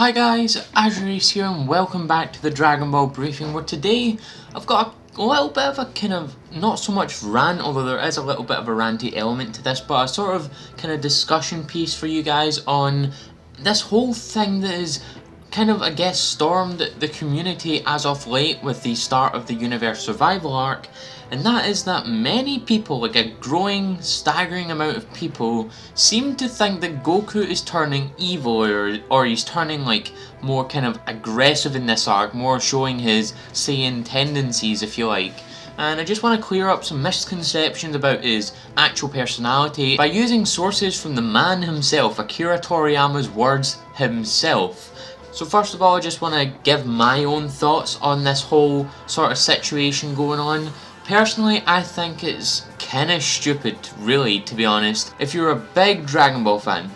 Hi guys, AzureAce here and welcome back to the Dragon Ball briefing, where today I've got a little bit of a kind of, not so much rant, although there is a little bit of a ranty element to this, but a sort of kind of discussion piece for you guys on this whole thing that is kind of, I guess, stormed the community as of late with the start of the Universe Survival arc, and that is that many people, like a growing, staggering amount of people, seem to think that Goku is turning evil or he's turning like more kind of aggressive in this arc, more showing his Saiyan tendencies, if you like. And I just want to clear up some misconceptions about his actual personality by using sources from the man himself, Akira Toriyama's words himself. So first of all, I just want to give my own thoughts on this whole sort of situation going on. Personally, I think it's kinda stupid, really, to be honest. If you're a big Dragon Ball fan,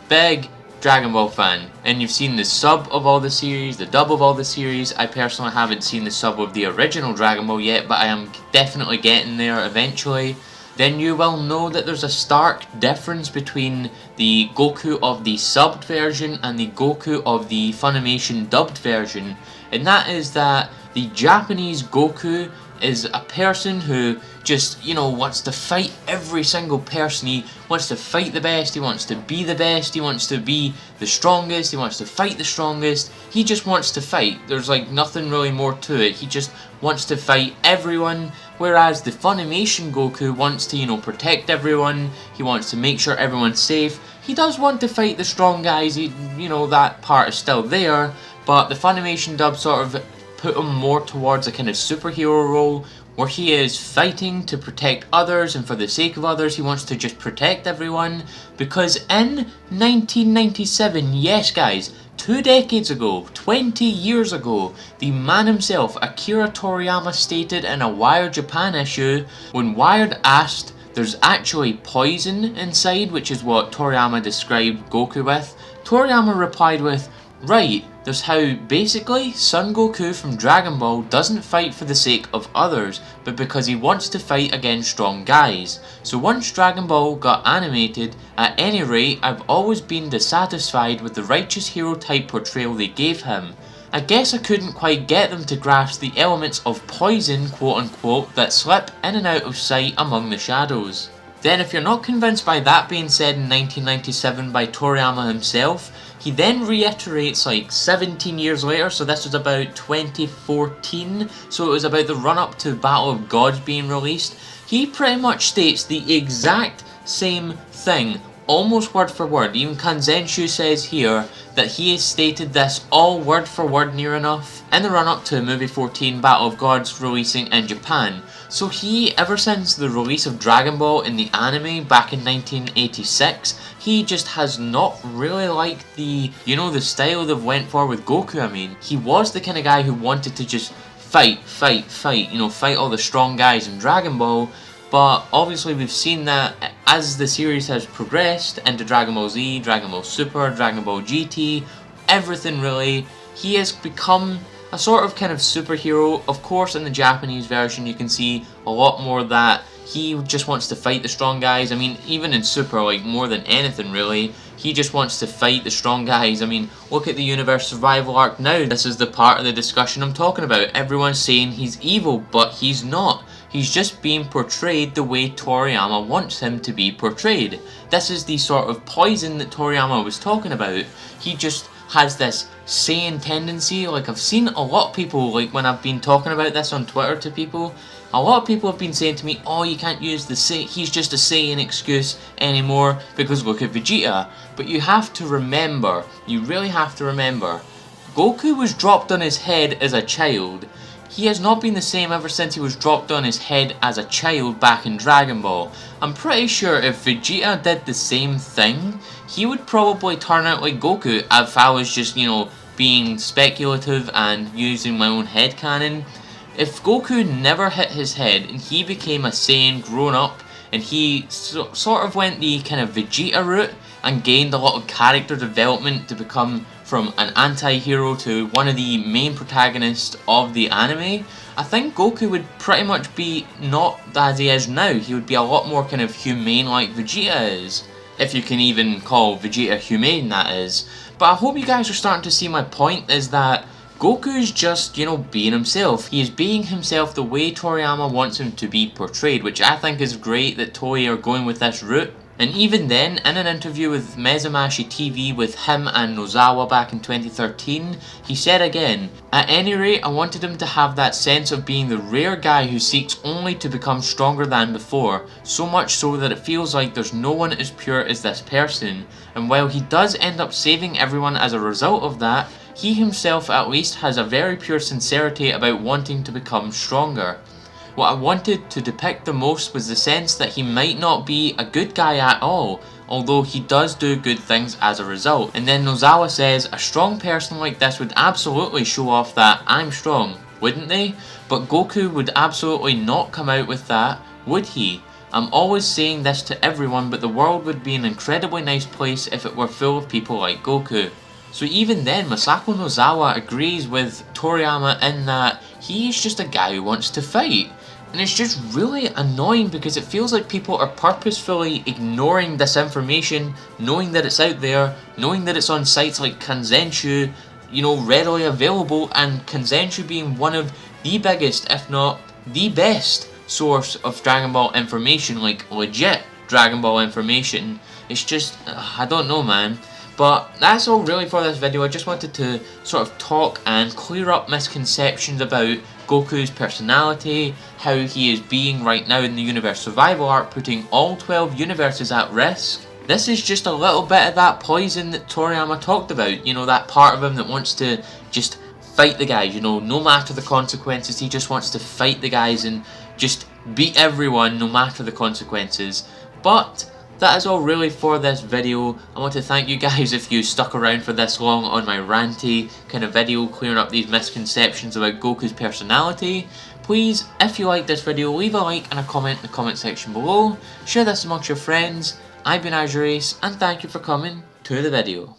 and you've seen the sub of all the series, the dub of all the series, I personally haven't seen the sub of the original Dragon Ball yet, but I am definitely getting there eventually, then you will know that there's a stark difference between the Goku of the subbed version and the Goku of the Funimation dubbed version, and that is that the Japanese Goku is a person who just, you know, wants to fight every single person. He wants to fight the best, he wants to be the best, he wants to be the strongest, he wants to fight the strongest. He just wants to fight. There's like nothing really more to it. He just wants to fight everyone, whereas the Funimation Goku wants to, you know, protect everyone. He wants to make sure everyone's safe. He does want to fight the strong guys, you know, that part is still there, but the Funimation dub sort of put him more towards a kind of superhero role, where he is fighting to protect others, and for the sake of others he wants to just protect everyone. Because in 1997, yes guys, 2 decades ago, 20 years ago, the man himself, Akira Toriyama, stated in a Wired Japan issue, when Wired asked, there's actually poison inside, which is what Toriyama described Goku with, Toriyama replied with, right, there's how basically Son Goku from Dragon Ball doesn't fight for the sake of others, but because he wants to fight against strong guys. So once Dragon Ball got animated, at any rate, I've always been dissatisfied with the righteous hero type portrayal they gave him. I guess I couldn't quite get them to grasp the elements of poison, quote unquote, that slip in and out of sight among the shadows. Then if you're not convinced by that being said in 1997 by Toriyama himself, he then reiterates like 17 years later, so this was about 2014, so it was about the run up to Battle of Gods being released. He pretty much states the exact same thing, almost word for word. Even Kanzenshu says here that he has stated this all word for word near enough in the run up to movie 14 Battle of Gods releasing in Japan. So he, ever since the release of Dragon Ball in the anime back in 1986, he just has not really liked the, you know, the style they've went for with Goku. I mean, he was the kind of guy who wanted to just fight, you know, fight all the strong guys in Dragon Ball. But obviously we've seen that as the series has progressed into Dragon Ball Z, Dragon Ball Super, Dragon Ball GT, everything really, he has become a sort of kind of superhero. Of course in the Japanese version you can see a lot more that he just wants to fight the strong guys. I mean, even in Super, like more than anything really, he just wants to fight the strong guys. I mean, look at the Universe Survival arc now. This is the part of the discussion I'm talking about. Everyone's saying he's evil, but he's not. He's just being portrayed the way Toriyama wants him to be portrayed. This is the sort of poison that Toriyama was talking about. He just has this Saiyan tendency. Like, I've seen a lot of people, like when I've been talking about this on Twitter to people, a lot of people have been saying to me, oh, you can't use the he's just a Saiyan excuse anymore because look at Vegeta. But you have to remember, you really have to remember, Goku was dropped on his head as a child. He has not been the same ever since he was dropped on his head as a child back in Dragon Ball. I'm pretty sure if Vegeta did the same thing, he would probably turn out like Goku if I was just, you know, being speculative and using my own headcanon. If Goku never hit his head and he became a Saiyan grown up and he sort of went the kind of Vegeta route and gained a lot of character development to become from an anti-hero to one of the main protagonists of the anime, I think Goku would pretty much be not as he is now. He would be a lot more kind of humane like Vegeta is. If you can even call Vegeta humane, that is. But I hope you guys are starting to see my point, is that Goku's just, being himself. He is being himself the way Toriyama wants him to be portrayed, which I think is great that Toei are going with this route. And even then, in an interview with Mezamashi TV with him and Nozawa back in 2013, he said again, "At any rate, I wanted him to have that sense of being the rare guy who seeks only to become stronger than before, so much so that it feels like there's no one as pure as this person. And while he does end up saving everyone as a result of that, he himself at least has a very pure sincerity about wanting to become stronger. What I wanted to depict the most was the sense that he might not be a good guy at all, although he does do good things as a result." And then Nozawa says, "A strong person like this would absolutely show off that I'm strong, wouldn't they? But Goku would absolutely not come out with that, would he? I'm always saying this to everyone, but the world would be an incredibly nice place if it were full of people like Goku." So even then, Masako Nozawa agrees with Toriyama in that he's just a guy who wants to fight. And it's just really annoying because it feels like people are purposefully ignoring this information, knowing that it's out there, knowing that it's on sites like Kanzenshu, readily available, and Kanzenshu being one of the biggest, if not the best, source of Dragon Ball information, like legit Dragon Ball information. It's just, I don't know, man. But that's all really for this video. I just wanted to sort of talk and clear up misconceptions about Goku's personality, how he is being right now in the universe survival arc, putting all 12 universes at risk. This is just a little bit of that poison that Toriyama talked about, that part of him that wants to just fight the guys, no matter the consequences. He just wants to fight the guys and just beat everyone no matter the consequences. But that is all really for this video. I want to thank you guys if you stuck around for this long on my ranty kind of video, clearing up these misconceptions about Goku's personality. Please, if you like this video, leave a like and a comment in the comment section below. Share this amongst your friends. I've been AzureAce, and thank you for coming to the video.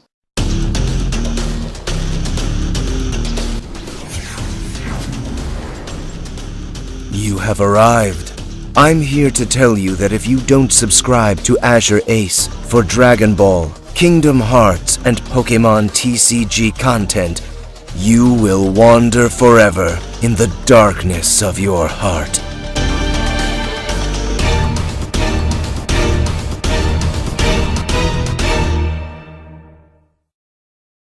You have arrived. I'm here to tell you that if you don't subscribe to AzureAce for Dragon Ball, Kingdom Hearts, and Pokemon TCG content, you will wander forever in the darkness of your heart.